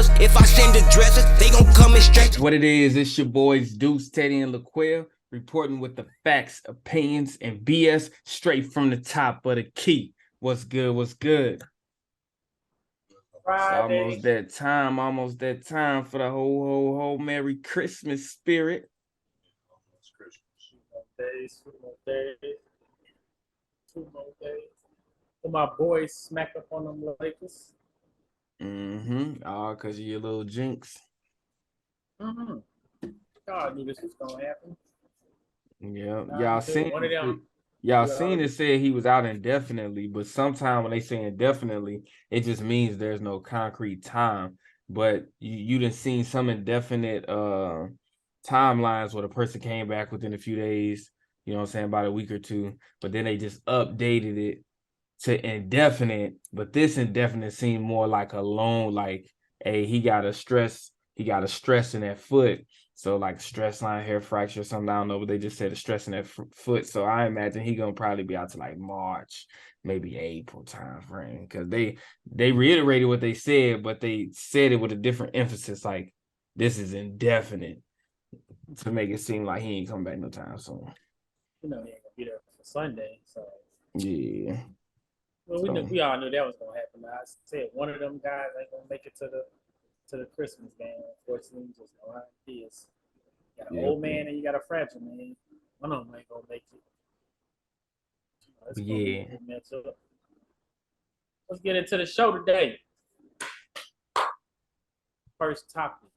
rappers. If I send the dressers, they gon' come and straight. What it is, it's your boys Deuce, Teddy, and LaQuelle reporting with the facts, opinions, and BS straight from the top of the key. What's good? What's good? Friday. It's almost that time for the whole Merry Christmas spirit. Two more days. For my boys smack up on them Lakers. Oh, because of your little jinx. God, I knew this was gonna happen. Yeah, y'all seen it said he was out indefinitely, but sometimes when they say indefinitely, it just means there's no concrete time. But you done seen some indefinite timelines where the person came back within a few days, you know what I'm saying, about a week or two, but then they just updated it to indefinite. But this indefinite seemed more like a loan, like, hey, he got a stress in that foot. So like stress line hair fracture or something, I don't know, but they just said a stress in that foot. So I imagine he gonna probably be out to like March, maybe April time frame, because they reiterated what they said, but they said it with a different emphasis, like this is indefinite, to make it seem like he ain't coming back no time soon. You know he ain't gonna be there for Sunday, so yeah. Well, we all knew that was gonna happen. I said one of them guys ain't gonna make it to the Christmas game. Unfortunately, just know how it is. You got an old man and you got a fragile man. One of them ain't gonna make it. It's gonna be a good matchup. Let's get into the show today. First topic,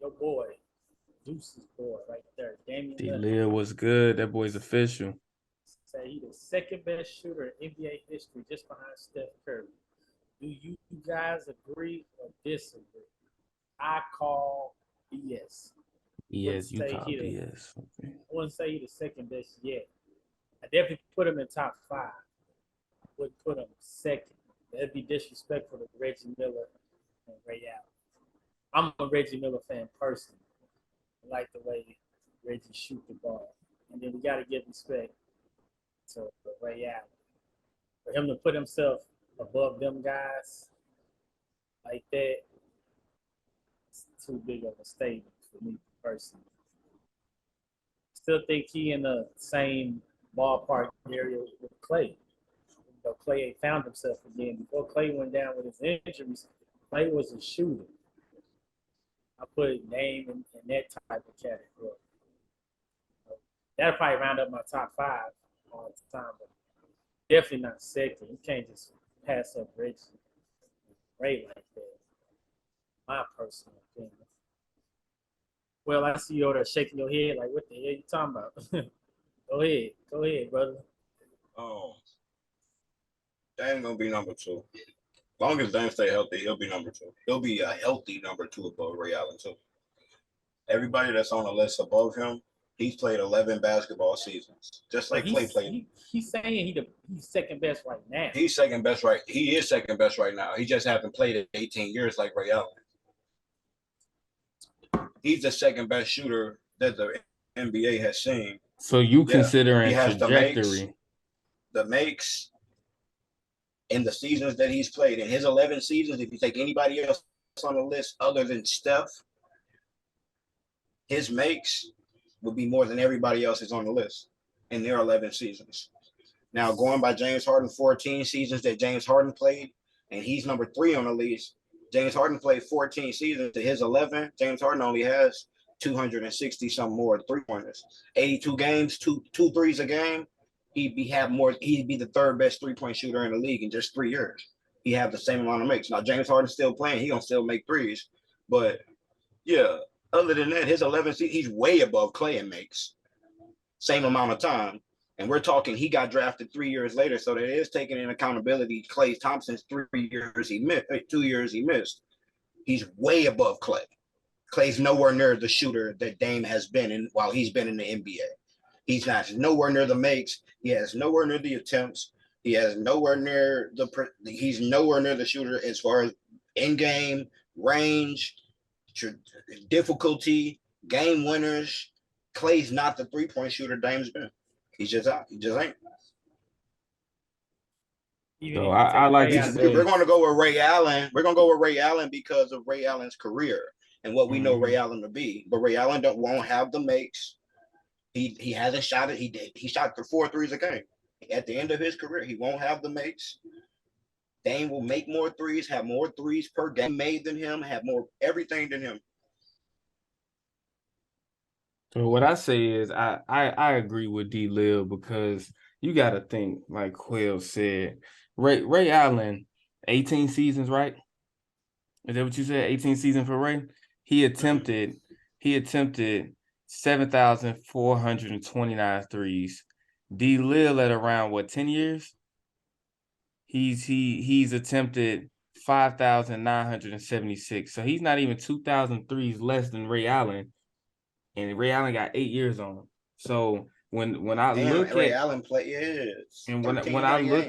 your boy, Deuce's boy, right there, Damian Lillard was good. That boy's official. Say he's the second best shooter in NBA history, just behind Steph Curry. Do you guys agree or disagree? I call BS. Yes, you call BS. Okay. I wouldn't say he's the second best yet. I definitely put him in top 5. I wouldn't put him second. That'd be disrespectful to Reggie Miller and Ray Allen. I'm a Reggie Miller fan personally. I like the way Reggie shoot the ball. And then we got to give respect to Ray Allen. For him to put himself above them guys like that, it's too big of a statement for me personally. Still think he in the same ballpark area with Clay. But Clay ain't found himself again. Before Clay went down with his injuries, Clay was a shooter. I put Dame in that type of category. That'll probably round up my top 5 all the time, but definitely not second. You can't just pass up Reggie Ray like that. My personal opinion. Well, I see you over there shaking your head like, what the hell you talking about? Go ahead, brother. Dame gonna be number 2. As long as Dame stay healthy, he'll be number 2. He'll be a healthy number 2 above Ray Allen too. Everybody that's on the list above him, he's played 11 basketball seasons, just like Clay played. He's saying he's second best right now. He's second best right. He is second best right now. He just hasn't played in 18 years like Ray Allen. He's the second best shooter that the NBA has seen. So you considering trajectory? The makes in the seasons that he's played, in his 11 seasons, if you take anybody else on the list other than Steph, his makes would be more than everybody else is on the list in their 11 seasons. Now, going by James Harden 14 seasons that James Harden played, and he's number 3 on the list. James Harden played 14 seasons to his 11. James Harden only has 260 some more 3-pointers. 82 games, two threes a game. He'd be the third best 3-point shooter in the league in just 3 years. He have the same amount of makes. Now James Harden's still playing. He gonna still make threes. But yeah, other than that, his 11 he's way above Clay in makes. Same amount of time. And we're talking, he got drafted 3 years later, so that is taking in accountability Klay Thompson's 2 years he missed. He's way above Clay. Clay's nowhere near the shooter that Dame has been in while he's been in the NBA. He's nowhere near the makes. He has nowhere near the attempts. He's nowhere near the shooter as far as in-game, range, difficulty, game winners. Clay's not the 3-point shooter Dame's been. He's just out. He just ain't. Even So if you I take like Ray to out of say, We're going to go with Ray Allen. We're going to go with Ray Allen because of Ray Allen's career and what we know Ray Allen to be. But Ray Allen won't have the makes. He hasn't shot it. He shot the 4 threes a game. At the end of his career, he won't have the makes. Dame will make more threes, have more threes per game made than him, have more everything than him. so what I say is I agree with D Lil because you got to think, like Quail said, Ray Allen, 18 seasons, right? Is that what you said? 18 seasons for Ray? He attempted 7,429 threes. D Lil at around what, 10 years? He's attempted 5,976. So he's not even 2,000 threes less than Ray Allen. And Ray Allen got 8 years on him. So when I look Ray at Allen is and 13 when in I a look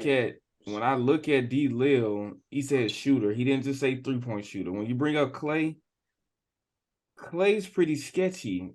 game. at D Lil, he said shooter. He didn't just say 3-point shooter. When you bring up Clay's pretty sketchy.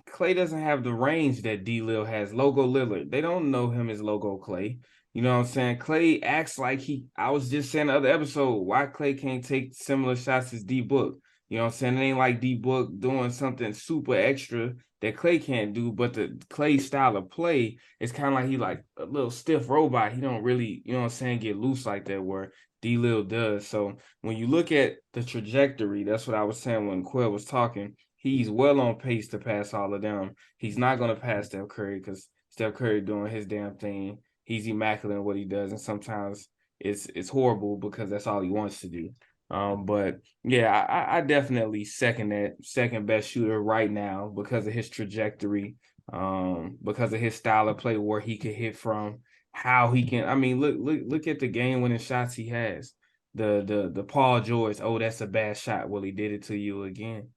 Clay doesn't have the range that D Lil has. Logo Lillard. They don't know him as Logo Clay. You know what I'm saying? Clay acts like I was just saying the other episode, why Clay can't take similar shots as D Book. You know what I'm saying? It ain't like D Book doing something super extra that Clay can't do, but the Clay style of play is kind of like he like a little stiff robot. He don't really, you know what I'm saying, get loose like that where D Lil does. So when you look at the trajectory, that's what I was saying when Quell was talking. He's well on pace to pass all of them. He's not going to pass Steph Curry because Steph Curry doing his damn thing. He's immaculate in what he does, and sometimes it's horrible because that's all he wants to do. But yeah, I definitely second that second best shooter right now because of his trajectory, because of his style of play, where he can hit from, how he can. I mean, look at the game winning shots he has. The Paul George, oh, that's a bad shot. Well, he did it to you again,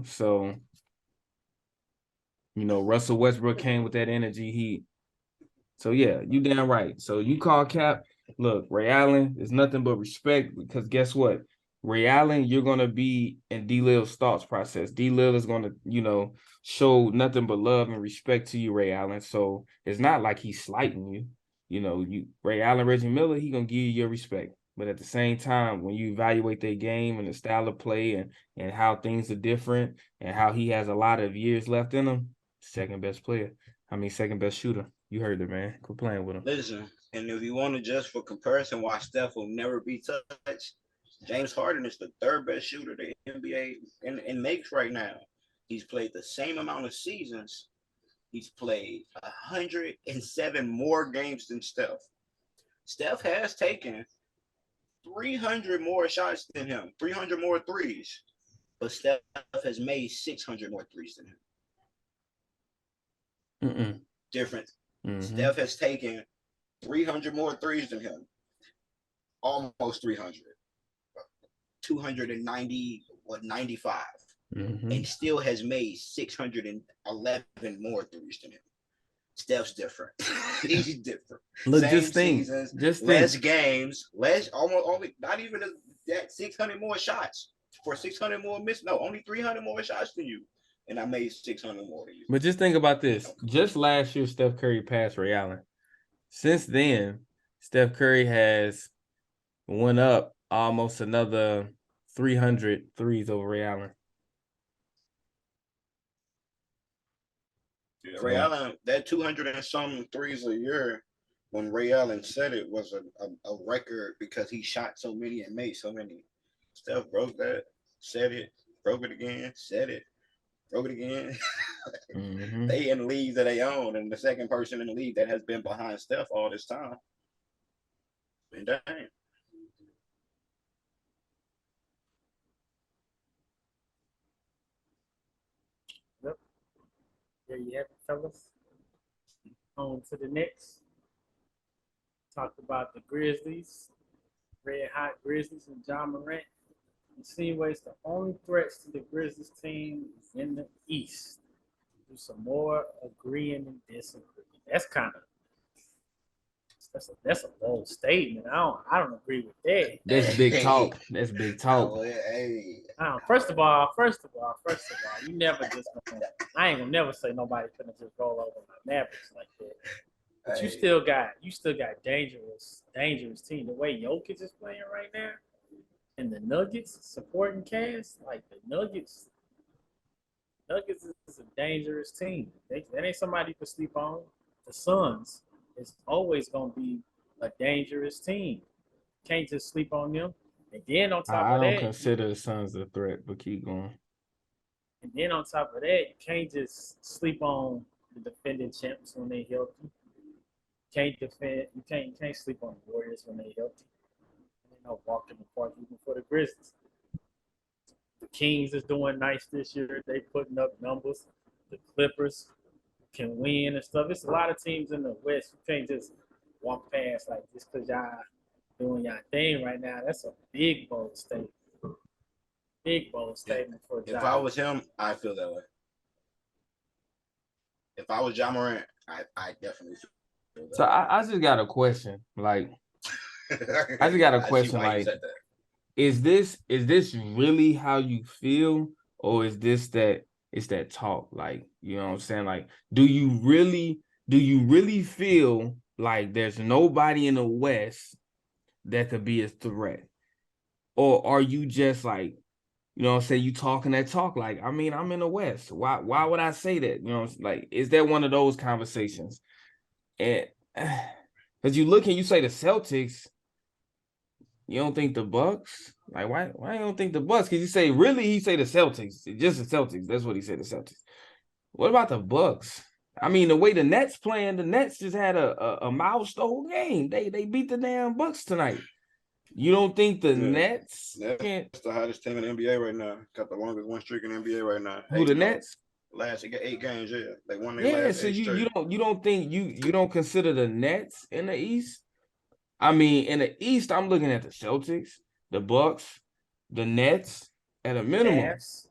So Russell Westbrook came with that energy. So yeah, you damn right. So you call Cap. Look, Ray Allen is nothing but respect because guess what? Ray Allen, you're gonna be in D Lil's thoughts process. D Lil is gonna, show nothing but love and respect to you, Ray Allen. So it's not like he's slighting you. Ray Allen, Reggie Miller, he gonna give you your respect. But at the same time, when you evaluate their game and the style of play and how things are different and how he has a lot of years left in him, second best shooter. You heard it, man. Quit playing with him. Listen, and if you want to just for comparison, why Steph will never be touched, James Harden is the third best shooter the NBA and makes right now. He's played the same amount of seasons. He's played 107 more games than Steph. Steph has taken 300 more shots than him, 300 more threes, but Steph has made 600 more threes than him. Different. Mm-hmm. Steph has taken 300 more threes than him, almost 300, 95, and still has made 611 more threes than him. Steph's different. He's different. Look, Same just think, seasons, just less think. games, less only not even that 600 more shots for 600 more misses. No, only 300 more shots than you, and I made 600 more than you. But just think about this. Just last year, Steph Curry passed Ray Allen. Since then, Steph Curry has went up almost another 300 threes over Ray Allen. Yeah, Ray Allen, that 200 and some threes a year, when Ray Allen said it, was a record because he shot so many and made so many. Steph broke that, said it, broke it again, said it, broke it again. They in the league that they own, and the second person in the league that has been behind Steph all this time. And dang. Yep. There you have it, fellas. On to the next. Talked about the Grizzlies, red hot Grizzlies and John Morant. Insinuates the only threats to the Grizzlies team is in the East. Do some more agreeing and disagreeing. That's a bold statement. I don't agree with that. That's big talk. That's big talk. First of all, you never just I ain't gonna never say nobody couldn't just roll over my Mavericks like that. But you still got dangerous team. The way Jokic is playing right now, and the Nuggets supporting cast, like the Nuggets is a dangerous team. That ain't somebody to sleep on. The Suns is always gonna be a dangerous team. Can't just sleep on them. And then on top I of don't that, consider the Suns a threat, but keep going. and then on top of that, you can't just sleep on the defending champs when they healthy. You can't sleep on the Warriors when they healthy. Walk in the park even for the Grizzlies. The Kings is doing nice this year. They putting up numbers. The Clippers can win and stuff. It's a lot of teams in the West. You can't just walk past like just because y'all doing y'all thing right now. That's a big bold statement. Big bold statement for Ja. If I was him, I feel that way. If I was Ja Morant, I definitely feel that So way. I just got a question. Like, I just got a question. Like, is this really how you feel, or is this that it's that talk? Like, you know what I'm saying? Like, do you really feel like there's nobody in the West that could be a threat? Or are you just like, you know what I'm saying, you talking that talk? Like, I mean, I'm in the West. Why would I say that? You know, like, is that one of those conversations? And because you look and you say the Celtics, you don't think the Bucks? Like, why you don't think the Bucks? Because you say, really, he say the Celtics. Just the Celtics. That's what he said, the Celtics. What about the Bucks? I mean, the way the Nets playing, the Nets just had a milestone game. They beat the damn Bucks tonight. You don't think the Nets can't? That's the hottest team in the NBA right now. Got the longest win streak in the NBA right now. Who, the Nets? They got 8 games, yeah. They won their Yeah, last so 8 straight. you don't think you don't consider the Nets in the East? I mean, in the East, I'm looking at the Celtics, the Bucks, the Nets at a minimum. Cavs.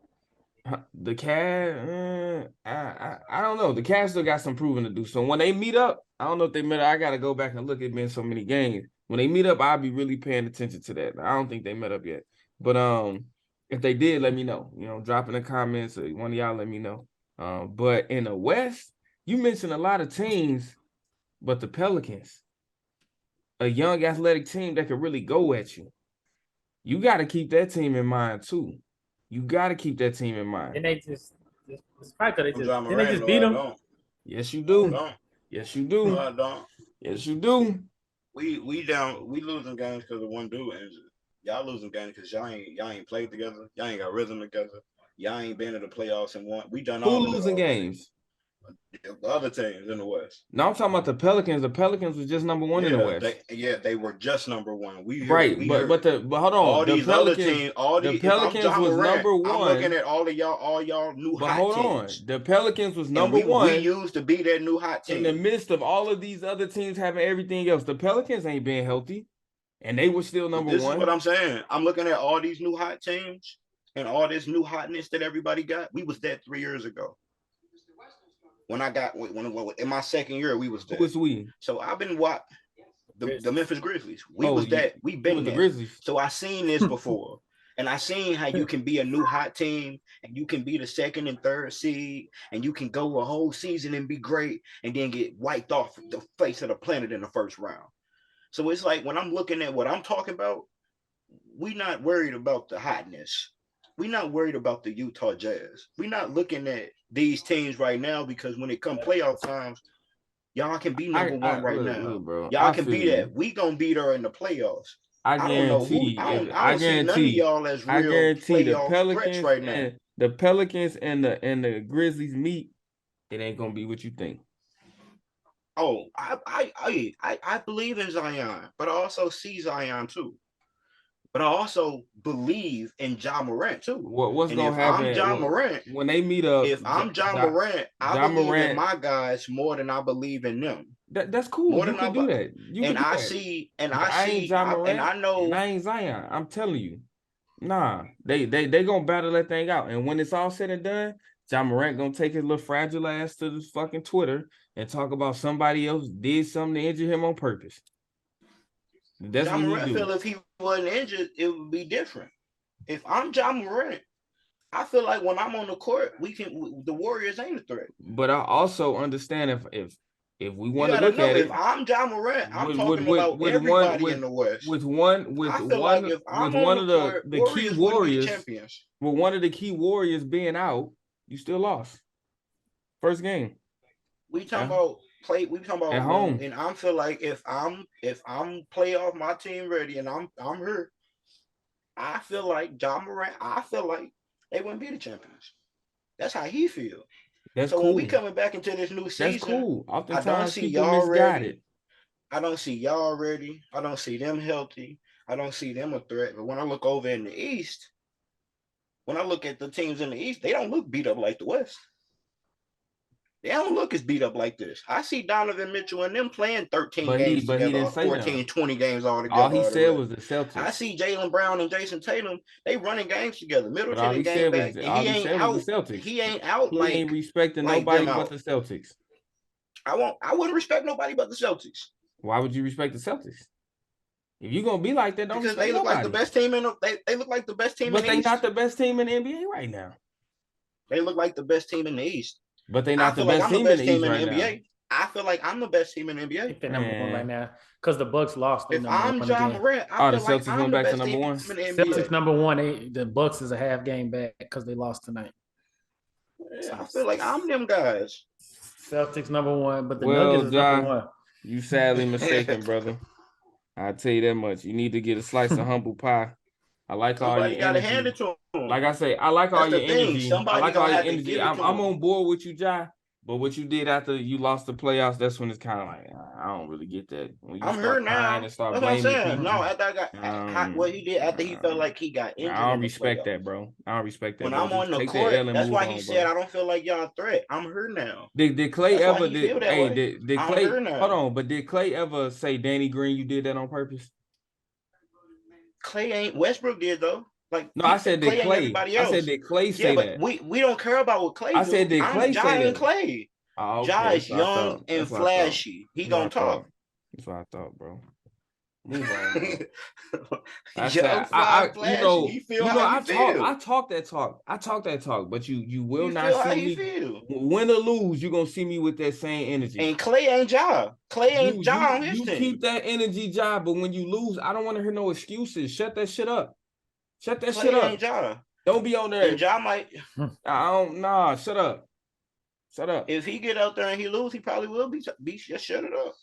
The Cavs, I don't know. The Cavs still got some proving to do. So when they meet up, I don't know if they met up. I got to go back and look. It's been so many games. When they meet up, I'll be really paying attention to that. I don't think they met up yet. But if they did, let me know. You know, drop in the comments. Or one of y'all let me know. But in the West, you mentioned a lot of teams, but the Pelicans, a young athletic team that could really go at you. You got to keep that team in mind too. You got to keep that team in mind. And they just beat them. Yes, you do. Yes, you do. No, I don't. Yes, you do. We losing games because of one dude injured. Y'all losing games because y'all ain't played together. Y'all ain't got rhythm together. Y'all ain't been to the playoffs and won. We done Who all losing games? The other teams in the West. No, I'm talking about the Pelicans. The Pelicans was just number one in the West. They were just number one. But hold on. All these other teams, the Pelicans was number one. I'm looking at all y'all new hot teams. Hold on. The Pelicans was number one. We used to be that new hot team. In the midst of all of these other teams having everything else, the Pelicans ain't been healthy, and they were still number one. This is what I'm saying. I'm looking at all these new hot teams and all this new hotness that everybody got. We was that 3 years ago. When in my second year, we was there. Who was we? So I've been watching the Memphis Grizzlies. We been the Grizzlies. So I seen this before. And I seen how you can be a new hot team and you can be the second and third seed and you can go a whole season and be great and then get wiped off the face of the planet in the first round. So it's like when I'm looking at what I'm talking about, we not worried about the hotness. We're not worried about the Utah Jazz. We're not looking at these teams right now because when it come playoff times, y'all can be number one right now. Bro. Y'all can be that. We gonna be there in the playoffs. I guarantee. I don't see none of y'all as real playoff threats right now. The Pelicans and the Grizzlies meet. It ain't gonna be what you think. Oh, I believe in Zion, but I also see Zion too. But I also believe in Ja Morant too. What's gonna happen? I'm Ja Morant. When they meet up, if I'm Ja Morant, I believe in my guys more than I believe in them. That's cool. More you can do that. I ain't Zion. I'm telling you. Nah, they gonna battle that thing out. And when it's all said and done, Ja Morant gonna take his little fragile ass to this fucking Twitter and talk about somebody else did something to injure him on purpose. That's Ja Morant feel if he wasn't injured, it would be different. If I'm Ja Morant, I feel like when I'm on the court, the Warriors ain't a threat. But I also understand if we You want to gotta look know at if it, I'm John Morant, I'm with talking about everybody in the West. with one I feel like if I'm on of the court, the key Warriors wouldn't be the warriors, champions. with one of the key warriors being out, you still lost. First game. We talking about play. We talking about at home. And I feel like if I'm playoff, my team ready, and I'm hurt, I feel like John Morant. I feel like they wouldn't be the champions. That's how he feel. That's so cool. when we coming back into this new season, that's cool. Oftentimes I don't see people y'all misguided. ready. I don't see y'all ready. I don't see them healthy. I don't see them a threat. But when I look over in the East, when I look at the teams in the East, they don't look beat up like the West. They don't look as beat up like this. I see Donovan Mitchell and them playing 13 games together, he didn't say 14, that. 20 games all together. All he said was the Celtics. I see Jaylen Brown and Jason Tatum, they running games together. Middleton and game back, and he ain't out. The Celtics. He ain't out he like ain't respecting like nobody but the Celtics. I wouldn't respect nobody but the Celtics. Why would you respect the Celtics? If you're gonna be like that, don't because they look nobody. like the best team in the, they look like the best team but in the East. But they not the best team in the NBA right now. They look like the best team in the East. But they not the best team in the East right now. I feel like I'm the best team in the NBA. They're number one right now because the Bucks lost. If I'm John Morant, I feel like I'm the best team in the NBA. Celtics number one. The Bucks is a half game back because they lost tonight. Yeah, I feel like I'm them guys. Celtics number one, but the Nuggets is number one. You sadly mistaken, brother. I'll tell you that much. You need to get a slice of humble pie. I like all your gotta energy. hand it to him. Like I say, I like all your energy. I like all your energy. I'm on board with you, Jai. But what you did after you lost the playoffs, that's when it's kind of like I don't really get that. When you I'm hurt now. And start that's what I'm saying. people, no, after I got what he did after he felt like he got injured. I don't respect that, bro. I don't respect that. When I'm on the court, that's why he said I don't feel like y'all a threat. I'm hurt now. Did Clay ever? Did Clay? Hold on, but did Clay ever say, Danny Green, you did that on purpose? Clay ain't. Westbrook did though. Like no, I said did Clay. I said did Clay say that? We don't care about what Clay. I said did Clay say that? Clay. Oh, okay. Josh young and flashy. He gonna talk. That's what I thought, bro. Move on. I talk that talk, but you will not see me. Win or lose, you're gonna see me with that same energy. And Clay ain't Ja. Clay ain't Ja on his team. You keep that energy, Ja, but when you lose, I don't want to hear no excuses. Shut that shit up. Shut that shit up. Ain't Ja. Don't be on there. And Ja might. Shut up. Shut up. If he get out there and he lose, he probably will be just shut it up.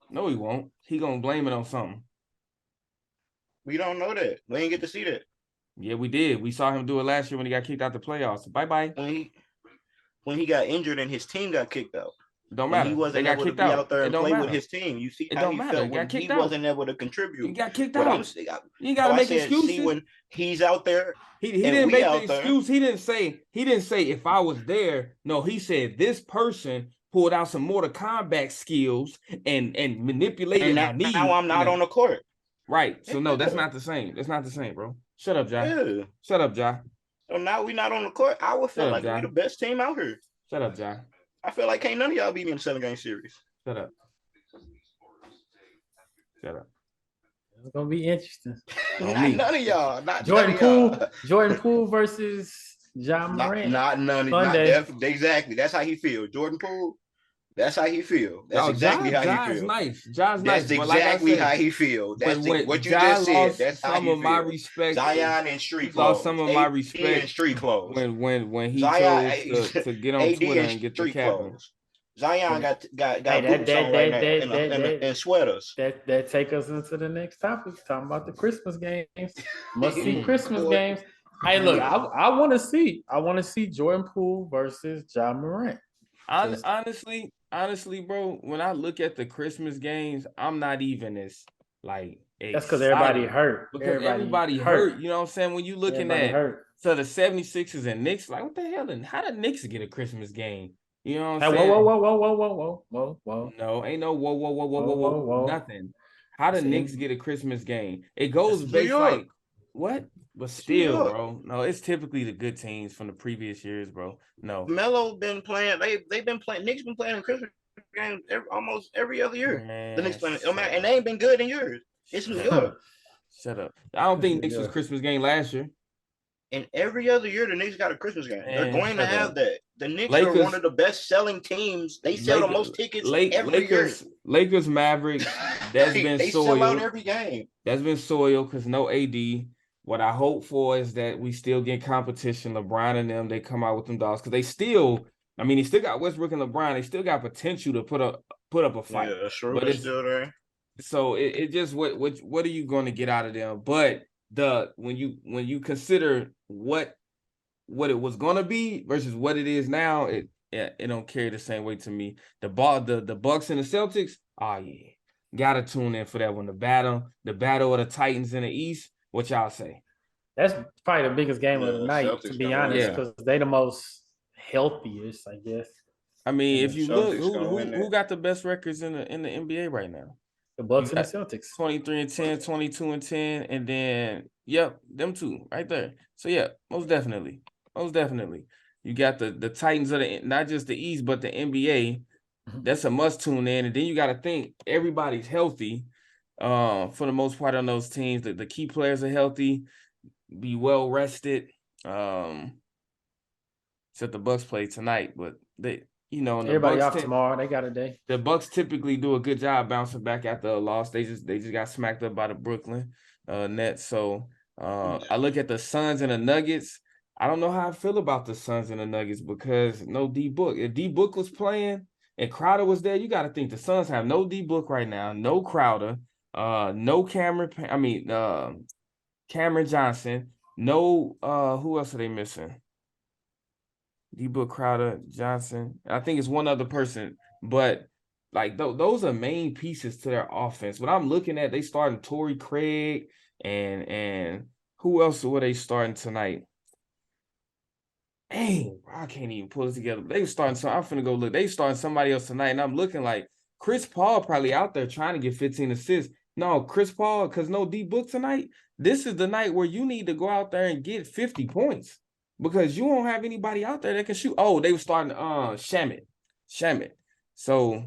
No, he won't. He gonna blame it on something. We don't know that. We ain't get to see that. Yeah, we did. We saw him do it last year when he got kicked out the playoffs. Bye-bye. When he got injured and his team got kicked out. Don't matter. He wasn't able to be out there and play with his team. You see how he felt when he wasn't able to contribute. He got kicked out. You got to make excuses. See, when he's out there, he didn't make the excuse. He didn't say if I was there. No, he said this person pulled out some Mortal Kombat skills and manipulated my knee. Now I'm not on the court. Right. So no, that's not the same. That's not the same, bro. Shut up, Ja. Yeah. Shut up, Ja. So now we're not on the court. I would feel like we're the best team out here. Shut up, Ja. I feel like can't none of y'all beat me in a 7-game series. Shut up. Shut up. It's gonna be interesting. None of y'all. Not Jordan Poole. Jordan Poole versus John Morant. Not none of you. Exactly. That's how he feels. Jordan Poole. That's how he feel. That's exactly how he feel. Nice. That's exactly how he feel. That's what you just said. That's how he feel. My respect. Zion in street clothes. Lost some of my respect in street clothes. When he chose to get on Twitter and get the captain. Zion got boots on right now and sweaters. That take us into the next topic. Talking about the Christmas games. Must see Christmas games. Hey, look, I want to see Jordan Poole versus John Morant. Honestly, bro, when I look at the Christmas games, I'm not even as like that's because everybody hurt. Because everybody hurt. You know what I'm saying? When you looking at so the 76ers and Knicks, like what the hell? How the Knicks get a Christmas game? You know what I'm saying? Whoa. No, ain't no whoa, nothing. How the Knicks get a Christmas game? It goes based like what? But still, bro. No, it's typically the good teams from the previous years, bro. No. Melo been playing. They've been playing. Knicks been playing in Christmas games almost every other year. Man, the Knicks playing, and they ain't been good in years. It's New York. Shut up. I don't think Knicks was Christmas game last year. And every other year, the Knicks got a Christmas game. They're going to have that. The Knicks are one of the best-selling teams. They sell the most tickets every year. Lakers, Mavericks, that's been they soiled. Sell out every game. That's been soiled because no AD. What I hope for is that we still get competition. LeBron and them, they come out with them dogs because they still got Westbrook and LeBron. They still got potential to put up a fight. Yeah, sure, but it's still there. So it just what are you going to get out of them? But when you consider what it was going to be versus what it is now, it don't carry the same weight to me. The Bucks and the Celtics, oh yeah, gotta tune in for that one. The battle of the Titans in the East. What y'all say? That's probably the biggest game of the night, Celtics, to be honest, because they the most healthiest, I guess. I mean, if you look, who got the best records in the NBA right now? The Bucks and the Celtics. 23-10, 22-10, and then them two right there. So most definitely. You got the Titans of not just the East, but the NBA. That's a must tune in. And then you got to think everybody's healthy. For the most part on those teams, the key players are healthy, be well rested. Except the Bucks play tonight, but everybody off tomorrow. They got a day. The Bucks typically do a good job bouncing back after a loss. They just got smacked up by the Brooklyn Nets. So I look at the Suns and the Nuggets. I don't know how I feel about the Suns and the Nuggets because no D Book. If D Book was playing and Crowder was there, you got to think the Suns have no D Book right now, no Crowder. No Cameron Johnson. No, who else are they missing? D-Book, Crowder, Johnson. I think it's one other person, but like those are main pieces to their offense. What I'm looking at, they starting Torrey Craig and who else were they starting tonight? Dang, I can't even pull it together. They starting I'm finna go look. They starting somebody else tonight, and I'm looking like Chris Paul probably out there trying to get 15 assists. No, Chris Paul, because no D-Book tonight, this is the night where you need to go out there and get 50 points because you don't have anybody out there that can shoot. Oh, they were starting Shamit. So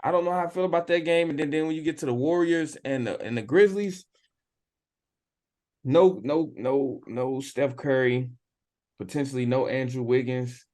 I don't know how I feel about that game. And then when you get to the Warriors and the Grizzlies, no Steph Curry, potentially no Andrew Wiggins.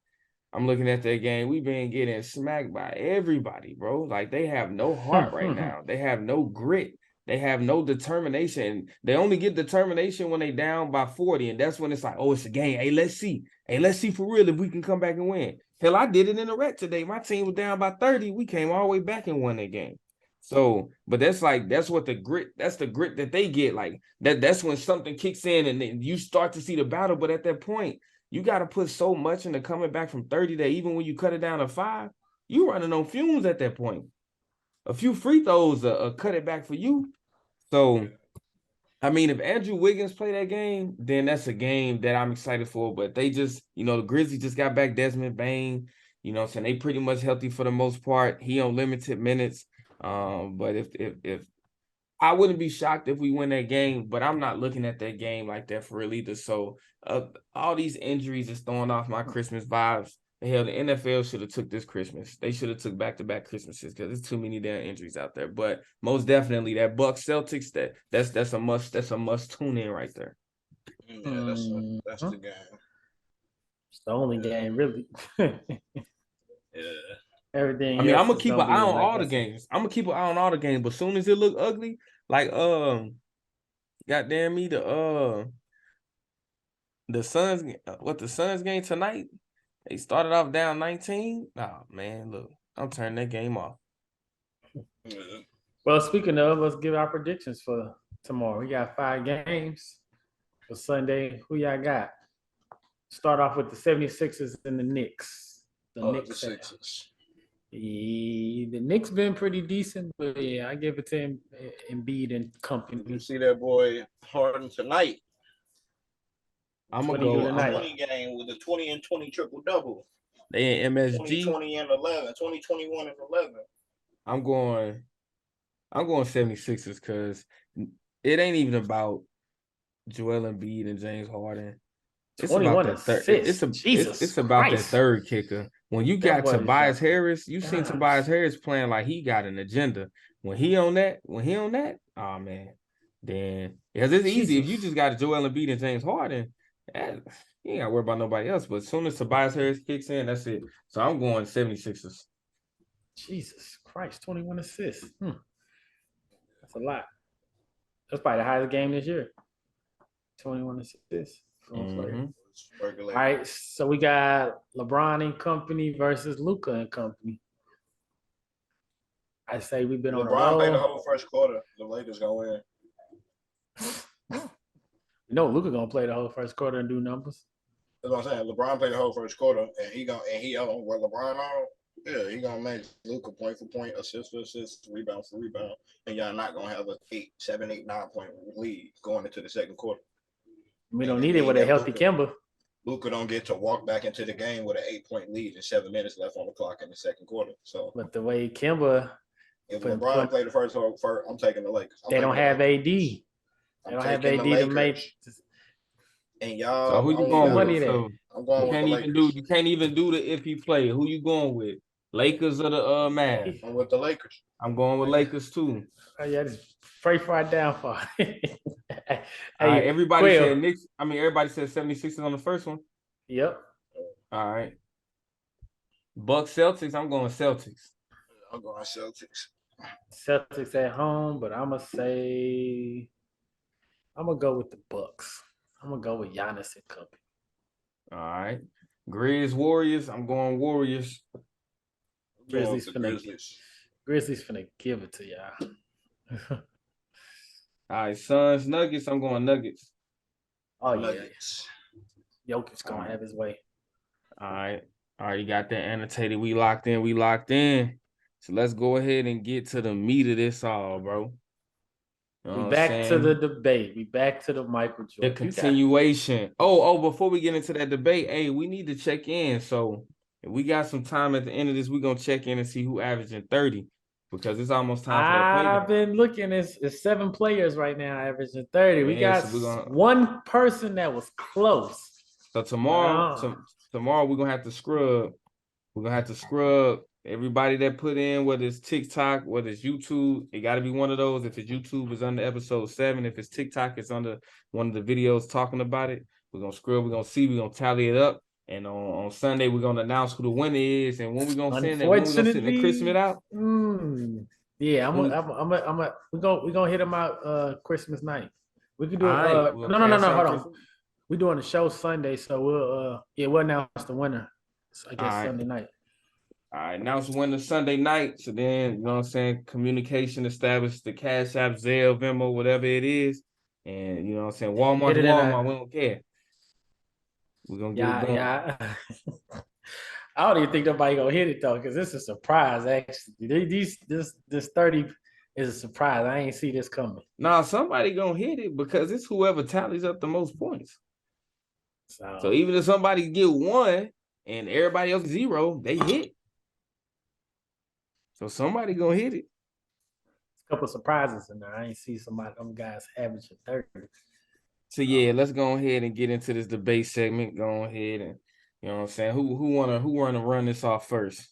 I'm looking at that game. We've been getting smacked by everybody, bro. Like, they have no heart right now. They have no grit. They have no determination. They only get determination when they down by 40, and that's when it's like, oh, it's a game. Hey, let's see. Let's see for real if we can come back and win. Hell, I did it in the rec today. My team was down by 30. We came all the way back and won that game. So, but that's what the grit, that's the grit that they get. Like, that's when something kicks in and then you start to see the battle. But at that point, you got to put so much into coming back from 30 that even when you cut it down to 5, you running on fumes at that point. A few free throws cut it back for you. So, I mean, if Andrew Wiggins play that game, then that's a game that I'm excited for. But they just, the Grizzlies just got back Desmond Bane. You know what I'm saying? They pretty much healthy for the most part. He on limited minutes. But if I wouldn't be shocked if we win that game, but I'm not looking at that game like that for real either. So all these injuries is throwing off my Christmas vibes. Hell, the NFL should have took this Christmas. They should have took back-to-back Christmases because there's too many damn injuries out there. But most definitely that Bucks Celtics, that's a must. That's a must tune in right there. Yeah, that's the game. It's the only game, really. Yeah. Everything. I mean, I'm gonna keep an eye on all the games. But as soon as it look ugly, like goddamn me, the Suns. What the Suns game tonight? They started off down 19. Oh man, look, I'm turning that game off. Well, speaking of, let's give our predictions for tomorrow. We got 5 games for Sunday. Who y'all got? Start off with the 76ers and the Knicks. The Sixers. The Knicks been pretty decent, but yeah, I give it to Embiid and company. You see that boy Harden tonight. I'm going to go tonight. 20 game with a 20 and 20 triple-double. They in MSG. 20 and 11, 21 and 11. I'm going 76ers because it ain't even about Joel Embiid and James Harden. It's about that third. It's about that third kicker. When you got Tobias Harris, you seen Tobias Harris playing like he got an agenda. When he on that, oh man, then because it's easy if you just got Joel Embiid and James Harden. You ain't got to worry about nobody else. But as soon as Tobias Harris kicks in, that's it. So I'm going 76ers. Jesus Christ, 21 assists. That's a lot. That's probably the highest game this year. 21 assists. Mm-hmm. All right, so we got LeBron and company versus Luka and company. I say we've been on a roll. LeBron played the whole first quarter. The Lakers gonna win. You know Luka gonna play the whole first quarter and do numbers. That's what I'm saying. LeBron played the whole first quarter, and he on what LeBron on. Yeah, he gonna make Luka point for point, assist for assist, rebound for rebound, and y'all not gonna have a 7, 8, 9 point lead going into the second quarter. We don't need it with a healthy Kemba. Luka don't get to walk back into the game with an 8-point lead and 7 minutes left on the clock in the second quarter. So, but the way Kemba, if LeBron played the first, I'm taking the Lakers. They don't have AD. They don't have AD to make. And y'all, so who you going with? So I'm going with the Lakers. You can't even do the if he play. Who you going with? Lakers or the Mavs? I'm with the Lakers. I'm going with Lakers too. Oh yeah, just pray for our downfall. Hey, everybody said Knicks. I mean, everybody said 76ers on the first one. Yep. All right. Bucks Celtics. I'm going Celtics. I'm going Celtics. Celtics at home, but I'm gonna go with the Bucks. I'm gonna go with Giannis and company. All right. Grizz Warriors. I'm going Warriors. Grizzlies finna give it to y'all. All right, Suns Nuggets. I'm going Nuggets. Oh Nuggets. Yeah. Jokic's gonna have his way. All right. You got that annotated. We locked in. So let's go ahead and get to the meat of this all, bro. We back to the debate. We back to the Michael Jordan. The continuation. Before we get into that debate, hey, we need to check in. So if we got some time at the end of this, we're gonna check in and see who averaging 30 because it's almost time for the play. I've been looking. It's 7 players right now averaging 30. We got one person that was close. So tomorrow we're gonna have to scrub. We're gonna have to scrub everybody that put in, whether it's TikTok, whether it's YouTube. It got to be one of those. If it's YouTube, it's under episode 7. If it's TikTok, it's under one of the videos talking about it. We're gonna scrub. We're gonna see. We're gonna tally it up. And on Sunday, we're gonna announce who the winner is, and when we're gonna send it, when we're gonna sit and Christmas it out. Yeah, we're gonna hit them out Christmas night. We can do it. No, hold on. We're doing the show Sunday, so we'll announce the winner. So I guess Sunday night. All right, announce the winner Sunday night. So then, you know what I'm saying, communication established, the Cash App, Zelle, Venmo, whatever it is, and you know what I'm saying, Walmart, we don't care. We're gonna get it done. Yeah. I don't even think nobody gonna hit it though, because it's a surprise. Actually, this 30 is a surprise. I ain't see this coming. Nah, somebody gonna hit it because it's whoever tallies up the most points. So even if somebody get 1 and everybody else 0, they hit. So somebody gonna hit it. A couple of surprises in there. I ain't see them guys averaging 30. So yeah, let's go ahead and get into this debate segment. Go ahead and you know what I'm saying. Who wanna run this off first?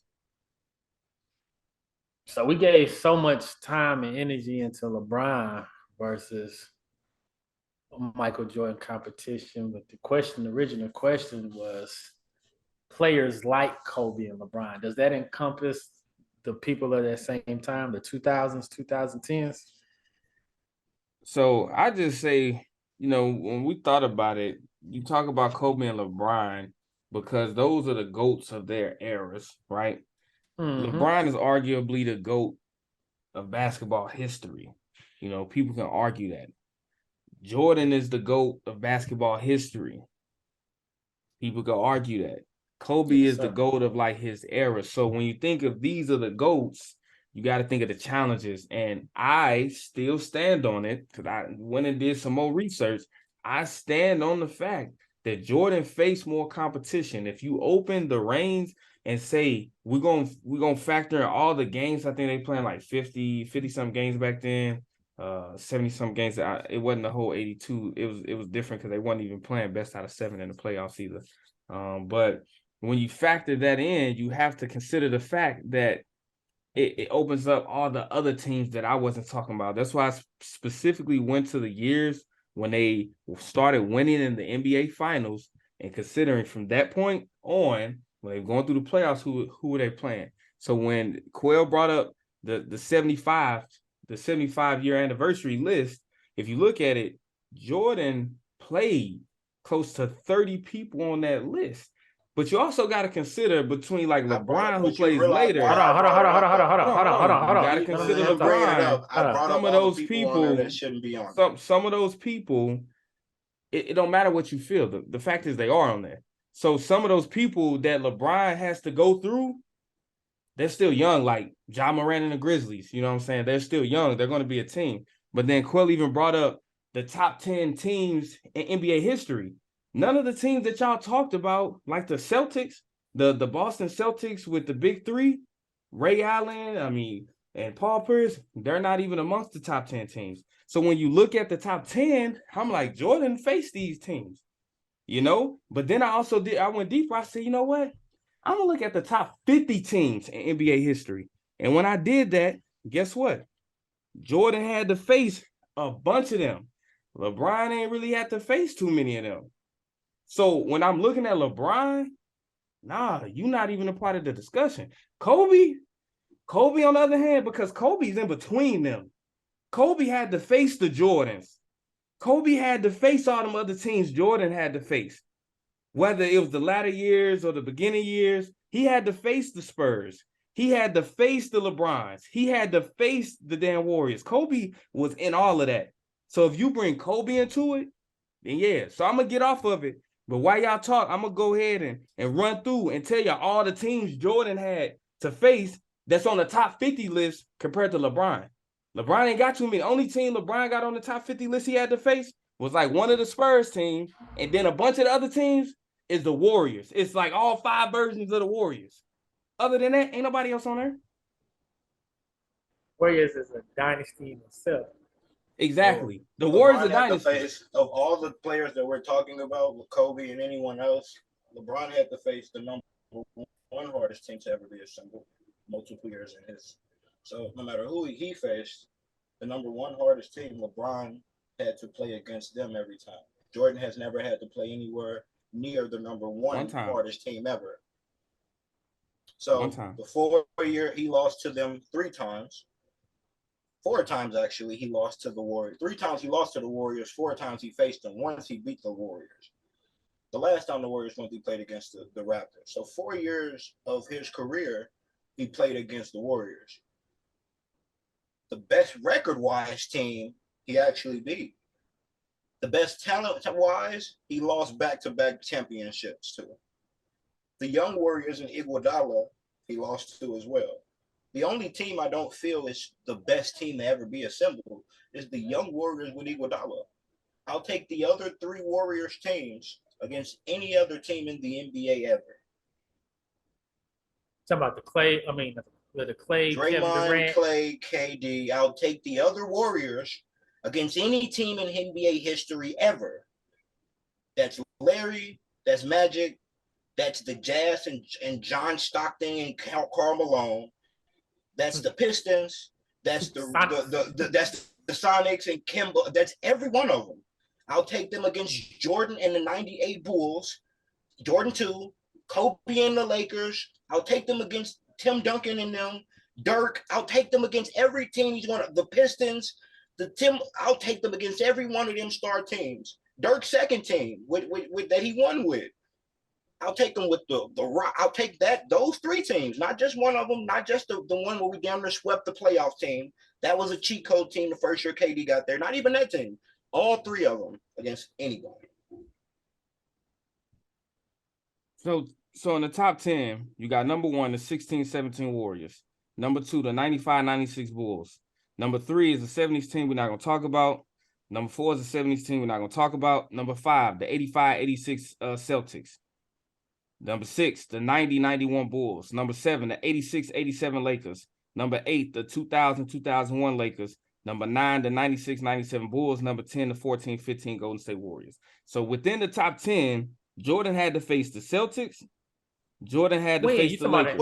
So we gave so much time and energy into LeBron versus Michael Jordan competition, but the original question was players like Kobe and LeBron. Does that encompass the people at that same time, the 2000s, 2010s? So I just say, you know, when we thought about it, you talk about Kobe and LeBron because those are the GOATs of their eras, right? Mm-hmm. LeBron is arguably the GOAT of basketball history. You know, people can argue that. Jordan is the GOAT of basketball history. People can argue that. Kobe is the GOAT of like his era. So when you think of these are the GOATs, you got to think of the challenges. And I still stand on it because I went and did some more research. I stand on the fact that Jordan faced more competition. If you open the reins and say we're gonna factor in all the games, I think they playing like 50 some games back then, 70 some games. It wasn't the whole 82. It was different because they weren't even playing best out of 7 in the playoffs either. But when you factor that in, you have to consider the fact that it opens up all the other teams that I wasn't talking about. That's why I specifically went to the years when they started winning in the NBA Finals, and considering from that point on, when they're going through the playoffs, who were they playing? So when Quell brought up the 75 year anniversary list, if you look at it, Jordan played close to 30 people on that list. But you also got to consider between like LeBron, who plays later. Hold on. You got to consider LeBron. Some of those people that shouldn't be on. Some of those people, it don't matter what you feel. The fact is they are on there. So some of those people that LeBron has to go through, they're still young, like Ja Morant and the Grizzlies. You know what I'm saying? They're still young. They're going to be a team. But then Quill even brought up the top 10 teams in NBA history. None of the teams that y'all talked about, like the Celtics, the Boston Celtics with the big three, Ray Allen, and Paul Pierce, they're not even amongst the top 10 teams. So when you look at the top 10, I'm like, Jordan faced these teams, you know? But then I went deeper. I said, you know what? I'm going to look at the top 50 teams in NBA history. And when I did that, guess what? Jordan had to face a bunch of them. LeBron ain't really had to face too many of them. So when I'm looking at LeBron, you're not even a part of the discussion. Kobe, on the other hand, because Kobe's in between them. Kobe had to face the Jordans. Kobe had to face all them other teams Jordan had to face. Whether it was the latter years or the beginning years, he had to face the Spurs. He had to face the LeBrons. He had to face the damn Warriors. Kobe was in all of that. So if you bring Kobe into it, then yeah. So I'm going to get off of it. But while y'all talk, I'm going to go ahead and run through and tell y'all all the teams Jordan had to face that's on the top 50 list compared to LeBron. LeBron ain't got too many. The only team LeBron got on the top 50 list he had to face was like one of the Spurs teams, and then a bunch of the other teams is the Warriors. It's like all 5 versions of the Warriors. Other than that, ain't nobody else on there. Warriors is a dynasty in itself. Exactly. The Warriors are dynasty. Of all the players that we're talking about, with Kobe and anyone else, LeBron had to face the number one hardest team to ever be assembled multiple years in his. So no matter who he faced, the number one hardest team, LeBron had to play against them every time. Jordan has never had to play anywhere near the number one hardest team ever. So the 4 year he lost to them 3 times. 4 times actually he lost to the Warriors. 3 times he lost to the Warriors. 4 times he faced them. Once he beat the Warriors. The last time the Warriors went, he played against the Raptors. So 4 years of his career, he played against the Warriors. The best record-wise team he actually beat. The best talent-wise, he lost back-to-back championships to. The young Warriors in Iguodala, he lost to as well. The only team I don't feel is the best team to ever be assembled is the young Warriors with Iguodala. I'll take the other 3 Warriors teams against any other team in the NBA ever. Talking about the Clay, the Clay, Draymond, Clay, KD. I'll take the other Warriors against any team in NBA history ever. That's Larry, that's Magic, that's the Jazz and John Stockton and Karl Malone. That's the Pistons. That's the Sonics and Kemba. That's every one of them. I'll take them against Jordan and the 98 Bulls, Jordan 2, Kobe and the Lakers. I'll take them against Tim Duncan and them, Dirk. I'll take them against every team he's going to, the Pistons, I'll take them against every one of them star teams. Dirk's second team with that he won with. I'll take them with the Rock. I'll take those 3 teams, not just one of them, not just the one where we damn near swept the playoff team. That was a cheat code team the first year KD got there. Not even that team. All 3 of them against anybody. So in the top 10, you got number 1, the 16-17 Warriors. Number 2, the 95-96 Bulls. Number 3 is the 70s team we're not going to talk about. Number 4 is the 70s team we're not going to talk about. Number 5, the 85-86 Celtics. Number 6, the 90-91 Bulls. Number 7, the 86-87 Lakers. Number 8, the 2000-2001 Lakers. Number 9, the 96-97 Bulls. Number 10, the 14-15 Golden State Warriors. So within the top 10, Jordan had to face the Celtics. Jordan had to face the Lakers.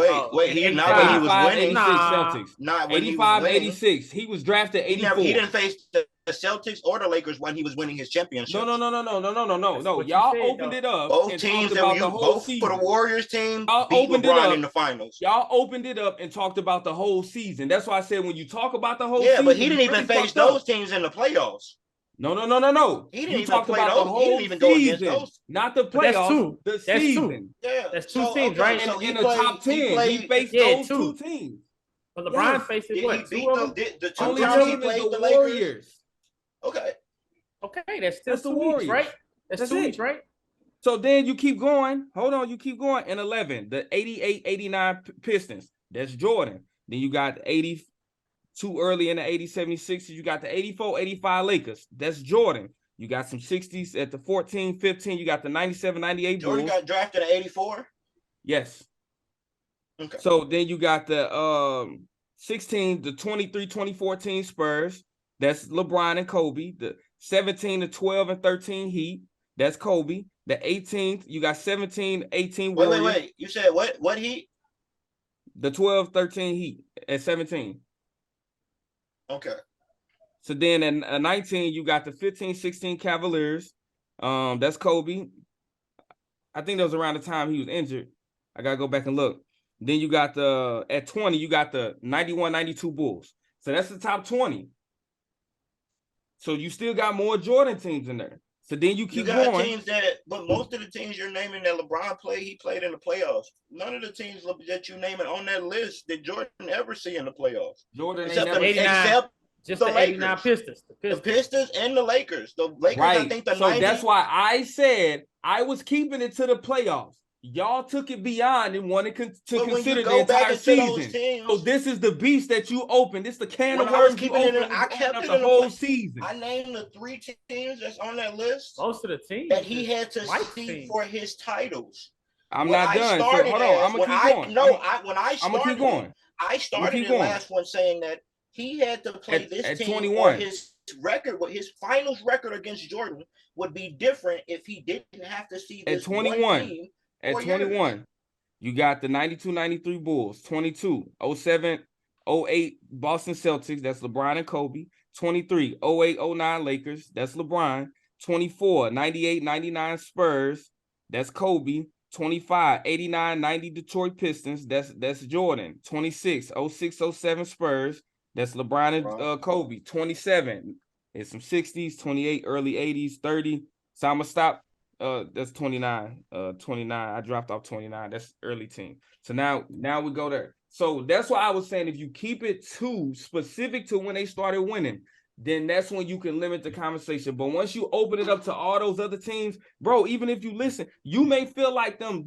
He not when he was winning. 86 Celtics. Not when 85, 86. He was drafted 84. He didn't face the Celtics or the Lakers when he was winning his championship. No. What you Y'all said, opened though. it up. Both and teams talked that about you the whole both season. for the Warriors team Y'all beat opened it LeBron up. in the finals. Y'all opened it up and talked about the whole season. That's why I said when you talk about the whole Yeah, season, but he didn't you even really face fucked up. those teams in the playoffs. No. He didn't You even talked play about those. the He didn't whole even go against season, those. not the But that's playoffs. two. The That's two. season. Yeah, That's two teams, right? So In the top 10, he faced Yeah, those two. two teams. But LeBron Yes. faces Did what? he Two beat of them? the two Only times one he of them is played the the Lakers? Warriors. Okay. Okay, that's still That's the two each, Warriors. right? That's That's two it. each, right? So then you keep going. Hold on, you keep going. In 11, the 88-89 Pistons. That's Jordan. Then you got 82 early in the 80-76. You got the 84-85 Lakers. That's Jordan. You got some 60s at the 14-15. You got the 97-98 Jordan Bulls. got drafted at 84. Yes. Okay. So then you got the 16, the 23-2014 Spurs. That's LeBron and Kobe. The 17, the 12 and 13 Heat. That's Kobe. The 18th, you got 17-18 Warriors. Wait. You said what? What Heat? The 12-13 Heat at 17. Okay. So then at 19, you got the 15-16 Cavaliers. That's Kobe. I think that was around the time he was injured. I gotta go back and look. Then you got at 20, you got the 91-92 Bulls. So that's the top 20. So you still got more Jordan teams in there. So then you keep got going. Teams but most of the teams you're naming that LeBron played, he played in the playoffs. None of the teams that you naming on that list did Jordan ever see in the playoffs. Jordan Except ain't never 89. Except Just the the 89 Lakers. Pistons. The Pistons and the Lakers. The Lakers, right. I think the so 90. That's why I said I was keeping it to the playoffs. Y'all took it beyond and wanted to consider the entire season. Teams, so this is the beast that you opened. This is the can of when I was worms you keeping opened. I kept it the in whole season. I named the 3 teams that's on that list Most of the teams that he had to white see teams. for his titles. I'm When not I done. So started hold on. I'm gonna keep going. When I I'm gonna keep going. I started the last one saying that he had to play this team 21. or his record, his finals record against Jordan would be different if he didn't have to see this at 21. One team At 21, you got the 92-93 Bulls, 22, 07, 08 Boston Celtics, that's LeBron and Kobe, 23, 08, 09 Lakers, that's LeBron, 24, 98-99 Spurs, that's Kobe, 25, 89-90 Detroit Pistons, that's Jordan, 26, 06, 07 Spurs, that's LeBron and Kobe, 27, it's some 60s, 28, early 80s, 30, so I'm gonna stop. That's 29. 29. I dropped off 29. That's early team. So now we go there. So that's why I was saying if you keep it too specific to when they started winning, then that's when you can limit the conversation. But once you open it up to all those other teams, bro, even if you listen, you may feel like them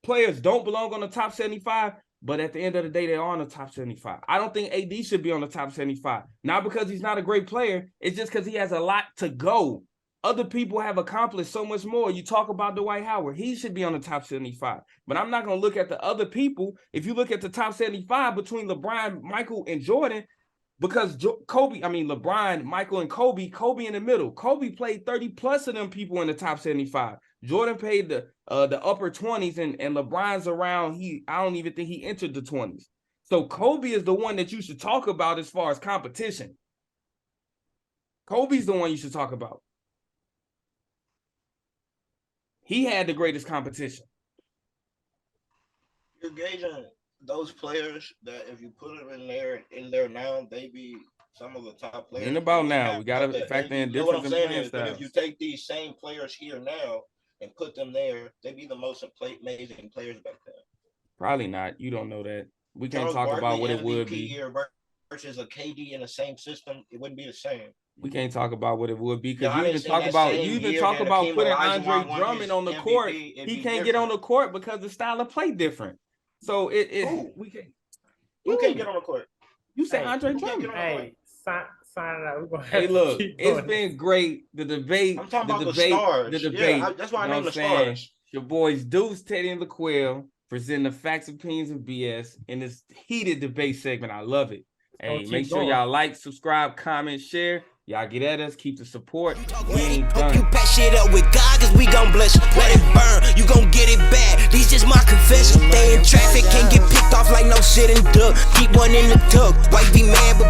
players don't belong on the top 75, but at the end of the day, they're on the top 75. I don't think AD should be on the top 75. Not because he's not a great player. It's just because he has a lot to go. Other people have accomplished so much more. You talk about Dwight Howard. He should be on the top 75. But I'm not going to look at the other people. If you look at the top 75 between LeBron, Michael, and Jordan, because LeBron, Michael, and Kobe in the middle. Kobe played 30+ of them people in the top 75. Jordan played the upper 20s, and LeBron's around. I don't even think he entered the 20s. So Kobe is the one that you should talk about as far as competition. Kobe's the one you should talk about. He had the greatest competition. You're gauging those players that if you put them in there now, they be some of the top players. Ain't about now. We got to factor in difference in playing styles. If you take these same players here now and put them there, they be the most amazing players back then. Probably not. You don't know that. We can't Charles talk Barkley about what it MVP would be. Year versus a KD in the same system, it wouldn't be the same. We can't talk about what it would be because you even Giannis talk about Hakeem putting Olajuwon Andre won Drummond his on the MVP, court. it'd He be can't get different. on the court because the style of play different. So we can't. Who can't get on the court? You say Hey, Andre who can't Drummond. get on the court? Sign it out. We're gonna have Hey, to look, keep it's going. been great. The debate. I'm talking the about debate, the stars. The debate. Yeah, that's why I you know named the what I'm saying? stars. Your boys Deuce, Teddy, and LaQuell presenting the facts, opinions, and BS in this heated debate segment. I love it. Hey, keep make sure going. y'all like, subscribe, comment, share. Y'all get at us. Keep the support. We ain't Hope done. you patch shit up with God, cause we gon' bless you. Let it burn, you gon' get it back. These just my confession. Stay in traffic, can't get picked off like no shit and duck. Keep one in the tuck. Wife be mad, but